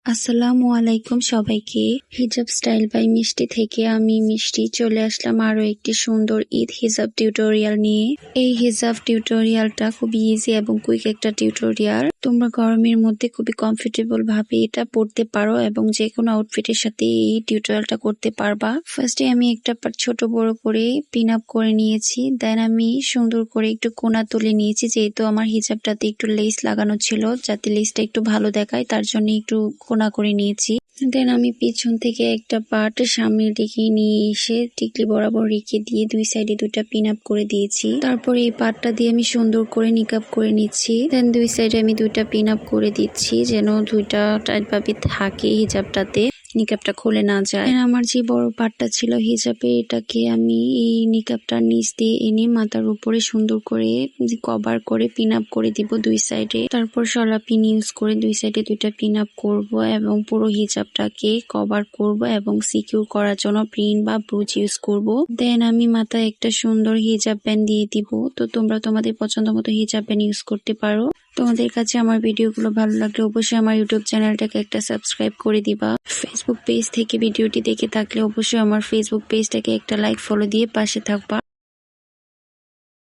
আসসালামু আলাইকুম সবাইকে। হিজাব স্টাইল বাই মিষ্টি থেকে আমি মিষ্টি চলে আসলাম আরো একটি সুন্দর ঈদ হিজাব টিউটোরিয়াল নিয়ে। এই হিজাব টিউটোরিয়ালটা খুবই ইজি এবং কুইক একটা টিউটোরিয়াল। তোমরা গরমের মধ্যে খুবই কমফোর্টেবল ভাবে এটা পড়তে পারো এবং যে কোনো আউটফিটের সাথে এই টিউটোরিয়ালটা করতে পারবা। ফার্স্টে আমি একটা ছোট বড় করে পিন আপ করে নিয়েছি, দেন আমি সুন্দর করে একটু কোনা তুলে নিয়েছি, যেহেতু আমার হিজাবটাতে একটু লেস লাগানো ছিল, যাতে লেসটা একটু ভালো দেখায় তার জন্য একটু কোনা করে নিয়েছি। দেন আমি পিছন থেকে একটা পার্ট সামনের দিকে নিয়ে এসে টিকলি বরাবর রেখে দিয়ে দুই সাইডে দুইটা পিন আপ করে দিয়েছি। তারপরে এই পার্টটা দিয়ে আমি সুন্দর করে নিকাপ করে নিচ্ছি। দেন দুই সাইডে আমি দুইটা পিন আপ করে দিচ্ছি যেন দুইটা টাইট ভাবে থাকে হিজাবটাতে, নিকাপটা খুলে না যায়। আমার যে বড় পাটটা ছিল হিজাবে, এটাকে আমি এই নিকাপটার নিচ দিয়ে এনে মাথার উপরে সুন্দর করে কভার করে পিন আপ করে দিব দুই সাইডে। তারপর শলা পিন ইউজ করে দুই সাইডে দুইটা পিন আপ করব এবং পুরো হিজাবটাকে কভার করব এবং সিকিউর করার জন্য পিন বা ব্রুচ ইউজ করব। দেন আমি মাথায় একটা সুন্দর হিজাব ব্যান্ড দিয়ে দিব। তো তোমরা তোমাদের পছন্দ মতো হিজাব ব্যান্ড ইউজ করতে পারো। তোমাদের কাছে আমার ভিডিওগুলো ভালো লাগলে অবশ্যই আমার ইউটিউব চ্যানেলটাকে একটা সাবস্ক্রাইব করে দিবা। ফেসবুক পেজ থেকে ভিডিওটি দেখে থাকলে অবশ্যই আমার ফেসবুক পেজটাকে একটা লাইক ফলো দিয়ে পাশে থাকবা।